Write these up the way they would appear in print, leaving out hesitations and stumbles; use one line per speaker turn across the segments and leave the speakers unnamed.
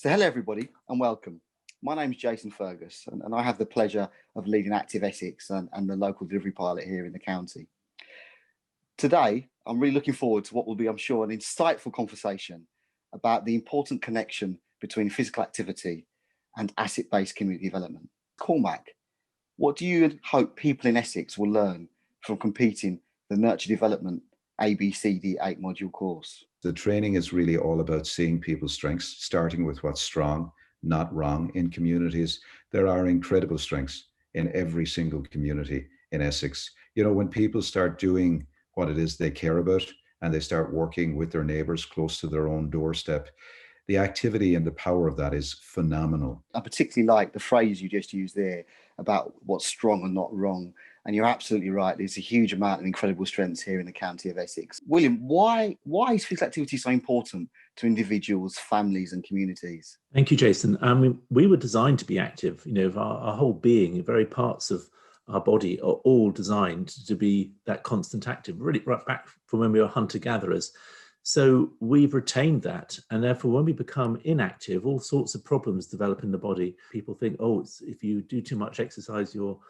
So hello everybody and welcome. My name is Jason Fergus and I have the pleasure of leading Active Essex and the local delivery pilot here in the county. Today, I'm really looking forward to what will be, I'm sure, an insightful conversation about the important connection between physical activity and asset-based community development. Cormac, what do you hope people in Essex will learn from completing the Nurture Development ABCD 8-module course?
The training is really all about seeing people's strengths, starting with what's strong, not wrong. In communities, there are incredible strengths in every single community in Essex. You know, when people start doing what it is they care about and they start working with their neighbours close to their own doorstep, the activity and the power of that is phenomenal.
I particularly like the phrase you just used there about what's strong and not wrong. And you're absolutely right. There's a huge amount of incredible strengths here in the county of Essex. William, why is physical activity so important to individuals, families and communities?
Thank you, Jason. We were designed to be active. You know, our whole being, the very parts of our body are all designed to be that constant active, really right back from when we were hunter-gatherers. So we've retained that, and therefore when we become inactive, all sorts of problems develop in the body. People think, oh, if you do too much exercise, you'll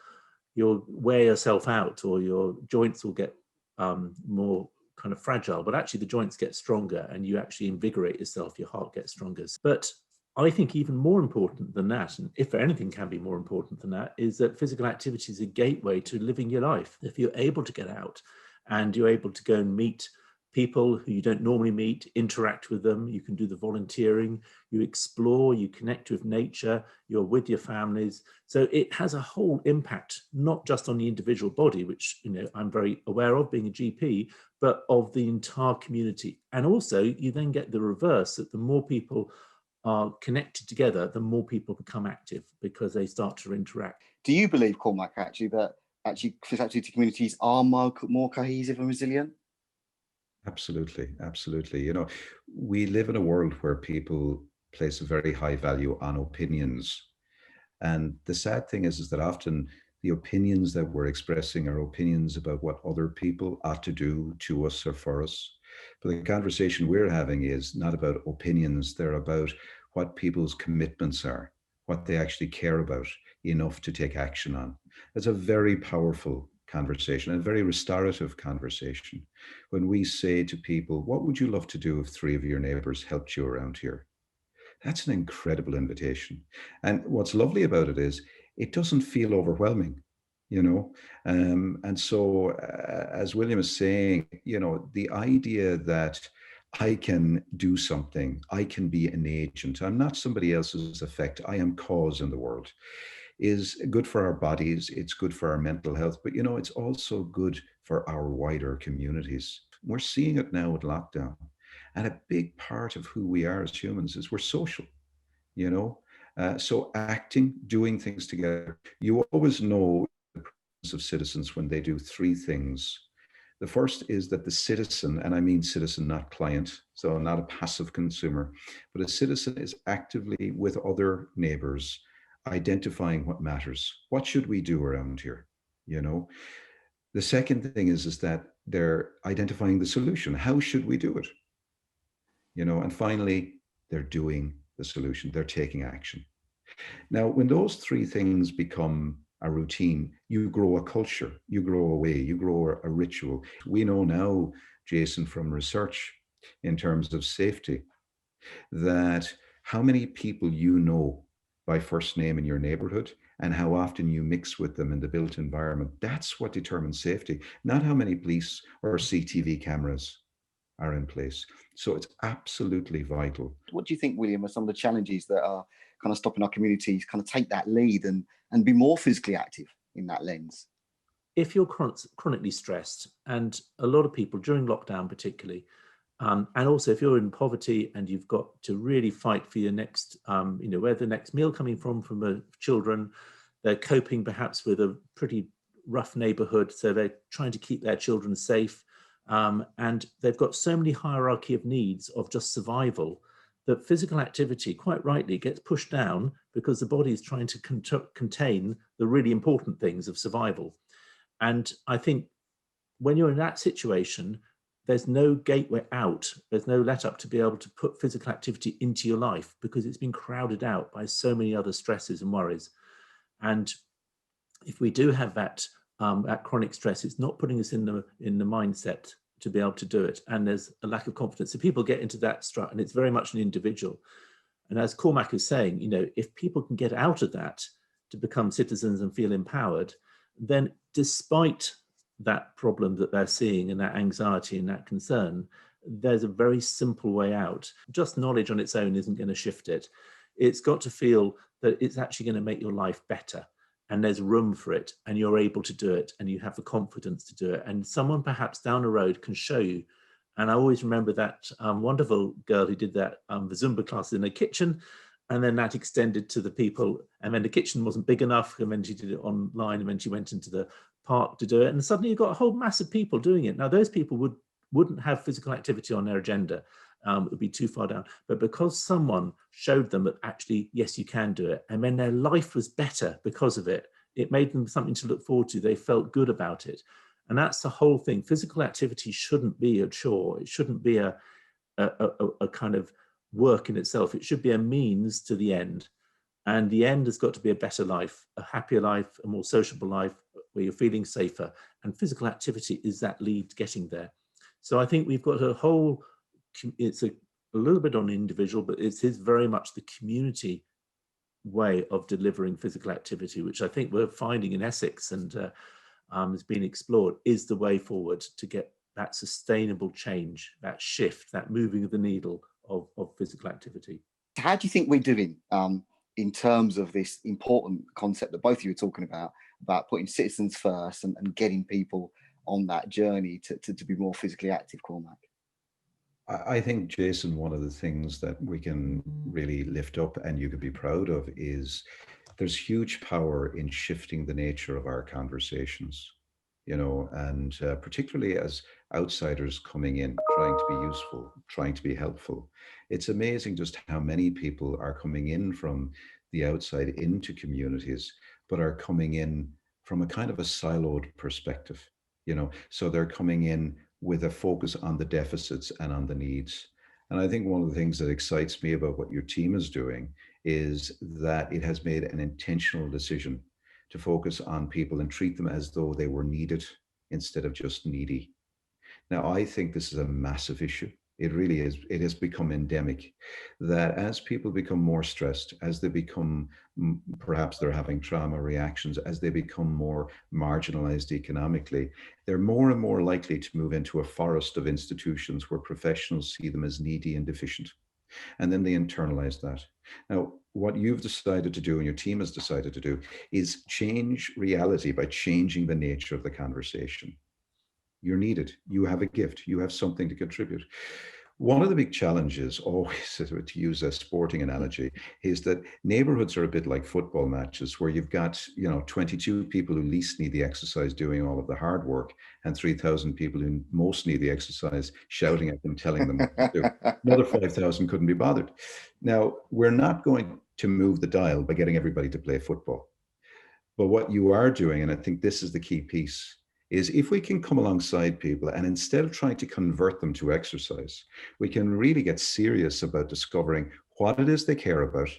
wear yourself out, or your joints will get more kind of fragile. But actually the joints get stronger and you actually invigorate yourself, your heart gets stronger. But I think even more important than that, and if anything can be more important than that, is that physical activity is a gateway to living your life. If you're able to get out and you're able to go and meet people who you don't normally meet, interact with them, you can do the volunteering, you explore, you connect with nature, you're with your families. So it has a whole impact, not just on the individual body, which, you know, I'm very aware of being a GP, but of the entire community. And also you then get the reverse, that the more people are connected together, the more people become active because they start to interact.
Do you believe, Cormac, that physical activity communities are more cohesive and resilient?
Absolutely, absolutely. You know, we live in a world where people place a very high value on opinions. And the sad thing is that often the opinions that we're expressing are opinions about what other people ought to do to us or for us. But the conversation we're having is not about opinions, they're about what people's commitments are, what they actually care about enough to take action on. It's a very powerful conversation, and a very restorative conversation. When we say to people, what would you love to do if 3 of your neighbours helped you around here? That's an incredible invitation. And what's lovely about it is it doesn't feel overwhelming, you know. And so, as William is saying, you know, the idea that I can do something, I can be an agent, I'm not somebody else's effect, I am cause in the world, is good for our bodies, it's good for our mental health, but, you know, it's also good for our wider communities. We're seeing it now with lockdown. And a big part of who we are as humans is we're social, you know. So acting, doing things together. You always know the presence of citizens when they do 3 things. The first is that the citizen, and I mean citizen, not client, so not a passive consumer, but a citizen is actively with other neighbours, identifying what matters. What should we do around here? You know, the second thing is that they're identifying the solution. How should we do it? You know, and finally, they're doing the solution. They're taking action. Now, when those 3 things become a routine, you grow a culture, you grow a way, you grow a ritual. We know now, Jason, from research in terms of safety, that how many people you know by first name in your neighborhood and how often you mix with them in the built environment, that's what determines safety, not how many police or CCTV cameras are in place. So it's absolutely vital.
What do you think, William, are some of the challenges that are kind of stopping our communities kind of take that lead and be more physically active in that lens?
If you're chronically stressed, and a lot of people during lockdown particularly, and also if you're in poverty and you've got to really fight for your next, you know, where the next meal coming from the children, they're coping perhaps with a pretty rough neighborhood, so they're trying to keep their children safe. And they've got so many hierarchy of needs of just survival that physical activity, quite rightly, gets pushed down because the body is trying to contain the really important things of survival. And I think when you're in that situation, there's no gateway out, there's no let up to be able to put physical activity into your life because it's been crowded out by so many other stresses and worries. And if we do have that chronic stress, it's not putting us in the mindset to be able to do it. And there's a lack of confidence. So people get into that strut, and it's very much an individual. And as Cormac is saying, if people can get out of that to become citizens and feel empowered, then despite that problem that they're seeing and that anxiety and that concern, there's a very simple way out. Just knowledge on its own isn't going to shift it. It's got to feel that it's actually going to make your life better, and there's room for it, and you're able to do it, and you have the confidence to do it. And someone perhaps down the road can show you. And I always remember that wonderful girl who did that, the Zumba class in the kitchen, and then that extended to the people. And then the kitchen wasn't big enough, and then she did it online, and then she went into the park to do it. And suddenly you've got a whole mass of people doing it. Now, those people wouldn't have physical activity on their agenda. It would be too far down. But because someone showed them that actually, yes, you can do it, and then their life was better because of it, it made them something to look forward to. They felt good about it. And that's the whole thing. Physical activity shouldn't be a chore. It shouldn't be a kind of work in itself. It should be a means to the end. And the end has got to be a better life, a happier life, a more sociable life, where you're feeling safer. And physical activity is that lead getting there. So I think we've got a whole, it's a little bit on the individual, but it is very much the community way of delivering physical activity, which I think we're finding in Essex and has been explored, is the way forward to get that sustainable change, that shift, that moving of the needle of physical activity.
How do you think we're doing in terms of this important concept that both of you are talking about putting citizens first and getting people on that journey to be more physically active, Cormac?
I think, Jason, one of the things that we can really lift up and you could be proud of is there's huge power in shifting the nature of our conversations, and particularly as outsiders coming in, trying to be useful, trying to be helpful. It's amazing just how many people are coming in from the outside into communities, but are coming in from a kind of a siloed perspective, so they're coming in with a focus on the deficits and on the needs. And I think one of the things that excites me about what your team is doing is that it has made an intentional decision to focus on people and treat them as though they were needed instead of just needy. Now, I think this is a massive issue. It really is. It has become endemic that as people become more stressed, as they become, perhaps they're having trauma reactions, as they become more marginalized economically, they're more and more likely to move into a forest of institutions where professionals see them as needy and deficient. And then they internalize that. Now, what you've decided to do and your team has decided to do is change reality by changing the nature of the conversation. You're needed. You have a gift. You have something to contribute. One of the big challenges, always to use a sporting analogy, is that neighborhoods are a bit like football matches where you've got, 22 people who least need the exercise doing all of the hard work and 3,000 people who most need the exercise shouting at them, telling them what to do. Another 5,000 couldn't be bothered. Now, we're not going to move the dial by getting everybody to play football. But what you are doing, and I think this is the key piece, is if we can come alongside people and instead of trying to convert them to exercise, we can really get serious about discovering what it is they care about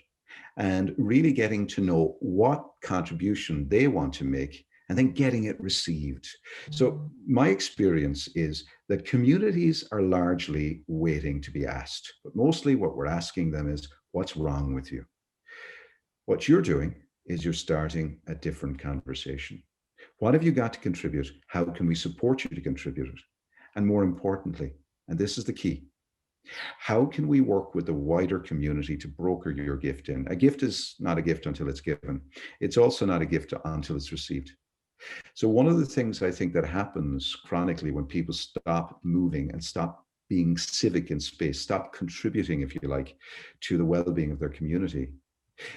and really getting to know what contribution they want to make and then getting it received. So my experience is that communities are largely waiting to be asked, but mostly what we're asking them is, what's wrong with you? What you're doing is you're starting a different conversation. What have you got to contribute? How can we support you to contribute it? And more importantly, and this is the key, how can we work with the wider community to broker your gift in? A gift is not a gift until it's given. It's also not a gift until it's received. So one of the things I think that happens chronically when people stop moving and stop being civic in space, stop contributing, if you like, to the well-being of their community,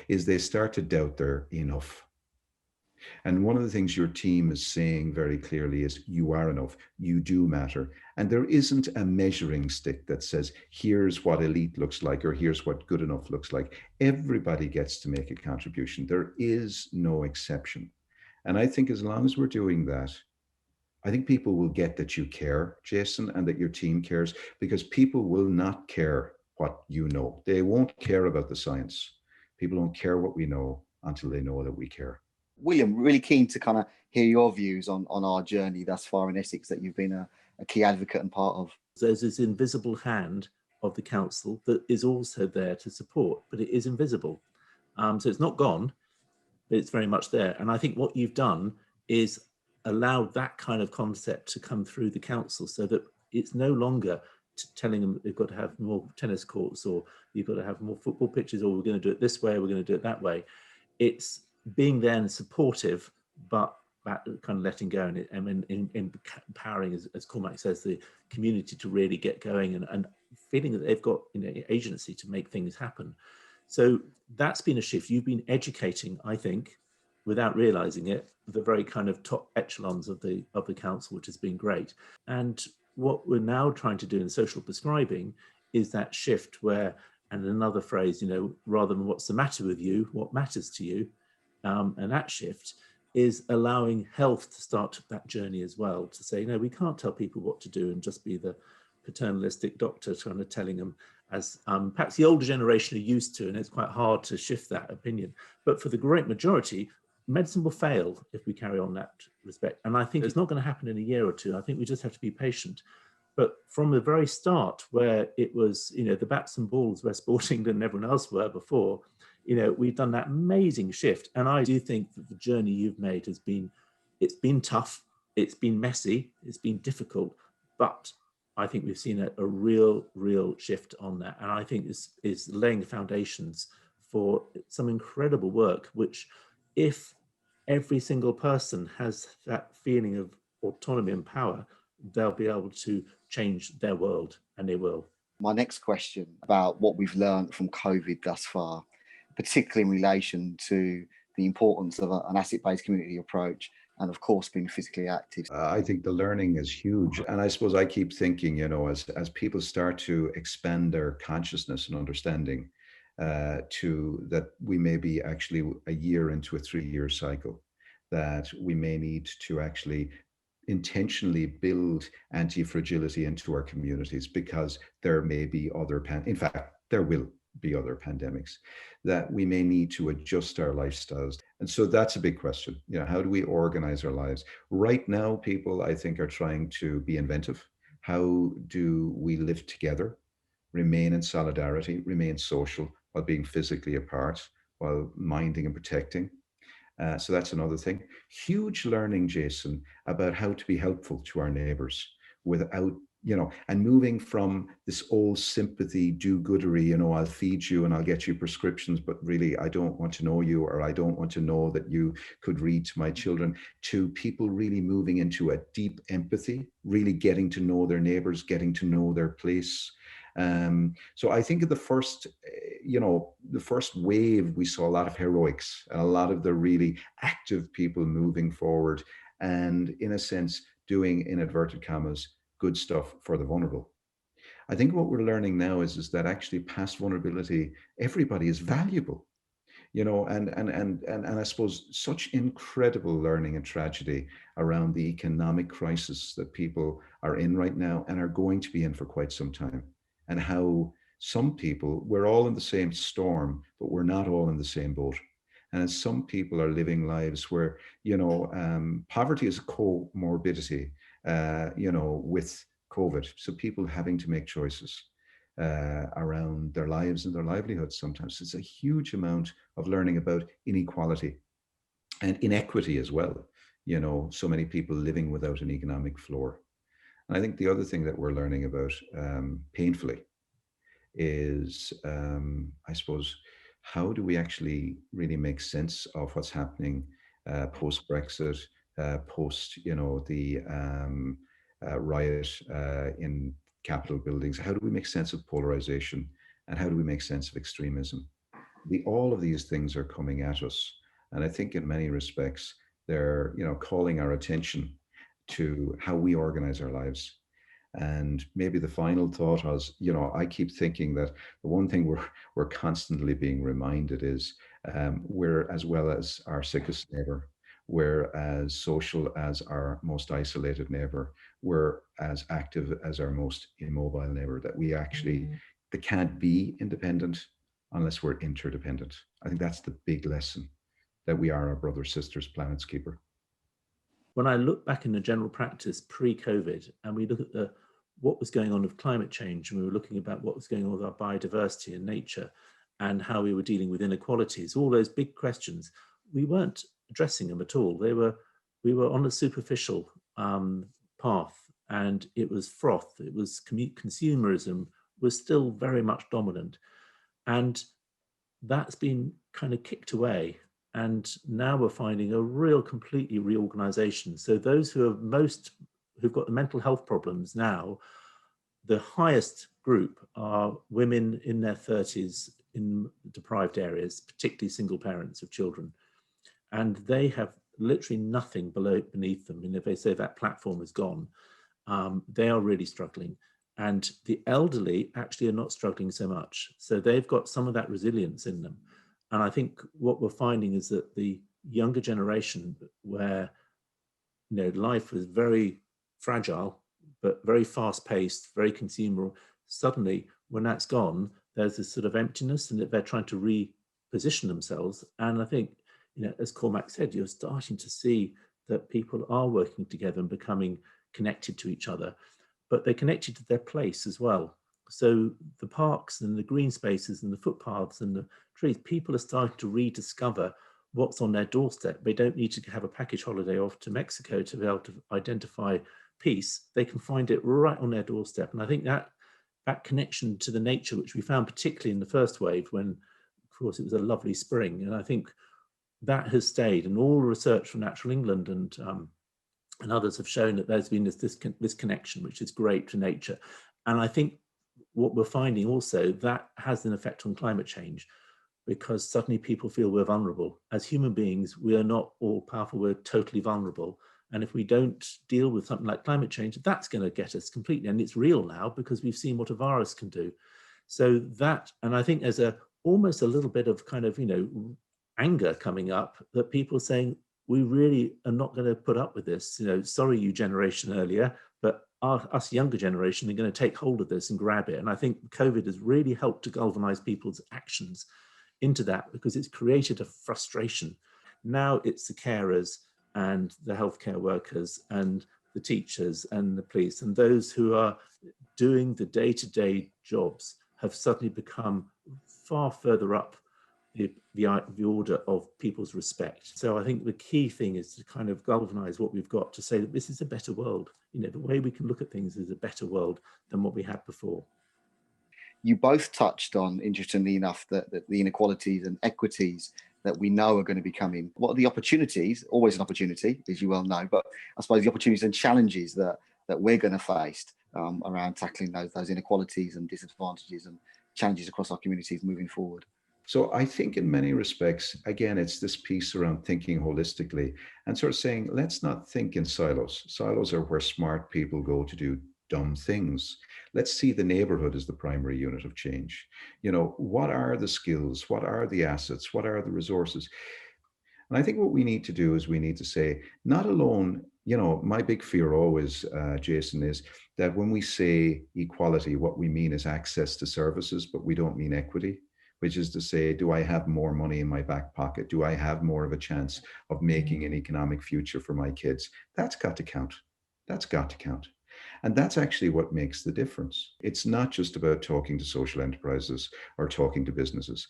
is they start to doubt their enough. And one of the things your team is saying very clearly is you are enough, you do matter. And there isn't a measuring stick that says, here's what elite looks like, or here's what good enough looks like. Everybody gets to make a contribution. There is no exception. And I think as long as we're doing that, I think people will get that you care, Jason, and that your team cares, because people will not care what you know. They won't care about the science. People don't care what we know until they know that we care.
William, really keen to kind of hear your views on our journey thus far in Essex that you've been a key advocate and part of.
There's this invisible hand of the council that is also there to support, but it is invisible. So it's not gone, but it's very much there. And I think what you've done is allowed that kind of concept to come through the council, so that it's no longer telling them they've got to have more tennis courts, or you've got to have more football pitches, or we're going to do it this way, we're going to do it that way. It's being there and supportive, but that kind of letting go, and empowering, as Cormac says, the community to really get going, and feeling that they've got, you know, agency to make things happen. So that's been a shift. You've been educating, I think, without realizing it, the very kind of top echelons of the council, which has been great. And what we're now trying to do in social prescribing is that shift where, and another phrase, you know, rather than what's the matter with you, what matters to you, and that shift is allowing health to start that journey as well, to say, no, we can't tell people what to do and just be the paternalistic doctor kind of telling them, as perhaps the older generation are used to, and it's quite hard to shift that opinion. But for the great majority, medicine will fail if we carry on that respect. And I think it's not going to happen in a year or two. I think we just have to be patient. But from the very start, where it was, you know, the bats and balls where Sport England and everyone else were before, you know, we've done that amazing shift. And I do think that the journey you've made has been, it's been tough, it's been messy, it's been difficult, but I think we've seen a real shift on that. And I think this is laying the foundations for some incredible work, which if every single person has that feeling of autonomy and power, they'll be able to change their world, and they will.
My next question about what we've learned from COVID thus far, particularly in relation to the importance of an asset-based community approach, and of course being physically active.
I think the learning is huge. And I suppose I keep thinking, you know, as people start to expand their consciousness and understanding, to that we may be actually a year into a 3-year cycle, that we may need to actually intentionally build anti-fragility into our communities, because there may be other, in fact, there will be other pandemics, that we may need to adjust our lifestyles. And so that's a big question. You know, how do we organize our lives? Right now, people, I think, are trying to be inventive. How do we live together, remain in solidarity, remain social, while being physically apart, while minding and protecting? So that's another thing. Huge learning, Jason, about how to be helpful to our neighbors without, you know, and moving from this old sympathy, do-goodery, you know, I'll feed you and I'll get you prescriptions, but really I don't want to know you, or I don't want to know that you could read to my children, to people really moving into a deep empathy, really getting to know their neighbors, getting to know their place. So I think the first wave, we saw a lot of heroics and a lot of the really active people moving forward, and in a sense, doing, in inverted commas, good stuff for the vulnerable. I think what we're learning now is that actually past vulnerability, everybody is valuable, you know, and I suppose such incredible learning and tragedy around the economic crisis that people are in right now and are going to be in for quite some time, and how some people, we're all in the same storm, but we're not all in the same boat. And as some people are living lives where, you know, poverty is a comorbidity, you know, with COVID. So people having to make choices around their lives and their livelihoods sometimes. It's a huge amount of learning about inequality and inequity as well. You know, so many people living without an economic floor. And I think the other thing that we're learning about, painfully, is, I suppose, how do we actually really make sense of what's happening post-Brexit, post, you know, the riot in Capitol buildings? How do we make sense of polarization, and how do we make sense of extremism? All of these things are coming at us, and I think in many respects they're, you know, calling our attention to how we organize our lives. And maybe the final thought was, you know, I keep thinking that the one thing we're constantly being reminded is, we're, as well as our sickest neighbor, We're as social as our most isolated neighbor. We're as active as our most immobile neighbor, that we actually, they can't be independent unless we're interdependent. I think that's the big lesson, that we are our brothers, sisters, planet's keeper.
When I look back in the general practice pre-COVID, and we look at what was going on with climate change, and we were looking about what was going on with our biodiversity and nature, and how we were dealing with inequalities, all those big questions, we weren't addressing them at all. We were on a superficial path, and it was froth. It was consumerism was still very much dominant, and that's been kind of kicked away. And now we're finding a real completely reorganization. So those who've got the mental health problems now, the highest group are women in their 30s in deprived areas, particularly single parents of children. And they have literally nothing beneath them. And if they say that platform is gone, they are really struggling. And the elderly actually are not struggling so much. So they've got some of that resilience in them. And I think what we're finding is that the younger generation, where life was very fragile, but very fast-paced, very consumer, suddenly when that's gone, there's this sort of emptiness, and that they're trying to reposition themselves. And I think, as Cormac said, you're starting to see that people are working together and becoming connected to each other, but they're connected to their place as well. So the parks and the green spaces and the footpaths and the trees, people are starting to rediscover what's on their doorstep. They don't need to have a package holiday off to Mexico to be able to identify peace. They can find it right on their doorstep. And I think that connection to the nature, which we found particularly in the first wave, when, of course, it was a lovely spring. And I think that has stayed. And all research from Natural England and others have shown that there's been this connection, which is great to nature. And I think what we're finding also, that has an effect on climate change, because suddenly people feel we're vulnerable. As human beings, we are not all powerful, we're totally vulnerable. And if we don't deal with something like climate change, that's going to get us completely. And it's real now, because we've seen what a virus can do. So that, and I think there's almost a little bit of kind of, anger coming up, that people are saying, we really are not going to put up with this. Sorry, you generation earlier, but us younger generation are going to take hold of this and grab it. And I think COVID has really helped to galvanize people's actions into that, because it's created a frustration. Now it's the carers and the healthcare workers and the teachers and the police, and those who are doing the day-to-day jobs have suddenly become far further up the order of people's respect. So I think the key thing is to kind of galvanize what we've got to say that this is a better world. The way we can look at things is a better world than what we had before.
You both touched on, interestingly enough, that the inequalities and equities that we know are going to be coming. What are the opportunities? Always an opportunity, as you well know, but I suppose the opportunities and challenges that we're going to face around tackling those inequalities and disadvantages and challenges across our communities moving forward.
So I think in many respects, again, it's this piece around thinking holistically and sort of saying, let's not think in silos. Silos are where smart people go to do dumb things. Let's see the neighborhood as the primary unit of change. What are the skills? What are the assets? What are the resources? And I think what we need to do is we need to say, not alone, my big fear always, Jason, is that when we say equality, what we mean is access to services, but we don't mean equity. Which is to say, do I have more money in my back pocket? Do I have more of a chance of making an economic future for my kids? That's got to count. That's got to count. And that's actually what makes the difference. It's not just about talking to social enterprises or talking to businesses.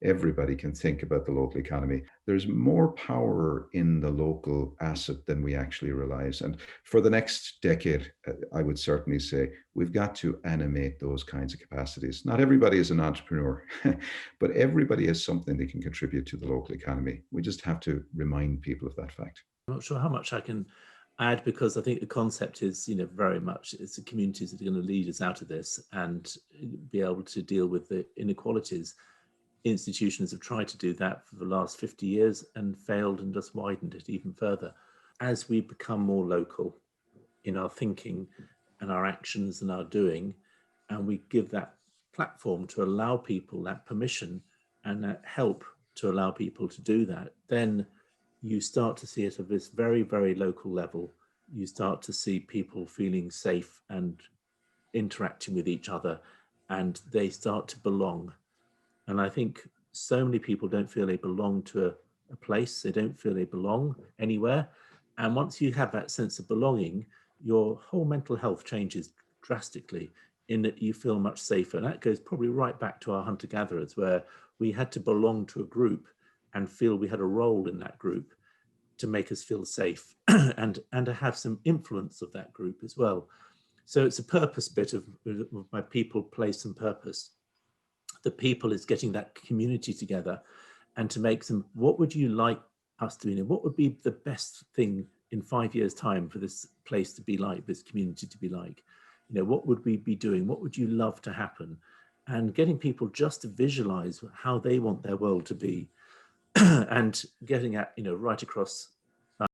Everybody can think about the local economy. There's more power in the local asset than we actually realize. And for the next decade, I would certainly say we've got to animate those kinds of capacities. Not everybody is an entrepreneur, but everybody has something they can contribute to the local economy. We just have to remind people of that fact.
I'm not sure how much I can add, because I think the concept is, very much it's the communities that are going to lead us out of this and be able to deal with the inequalities. Institutions have tried to do that for the last 50 years and failed, and just widened it even further. As we become more local in our thinking and our actions and our doing, and we give that platform to allow people that permission and that help to allow people to do that, then you start to see it at this very, very local level. You start to see people feeling safe and interacting with each other, and they start to belong. And I think so many people don't feel they belong to a place, they don't feel they belong anywhere. And once you have that sense of belonging, your whole mental health changes drastically, in that you feel much safer. And that goes probably right back to our hunter-gatherers, where we had to belong to a group and feel we had a role in that group to make us feel safe and to have some influence of that group as well. So it's a purpose bit of my people, place and purpose. The people is getting that community together and to make them, what would you like us to be in? What would be the best thing in 5 years' time for this place to be like, this community to be like? You know, what would we be doing? What would you love to happen? And getting people just to visualize how they want their world to be and getting at, you know, right across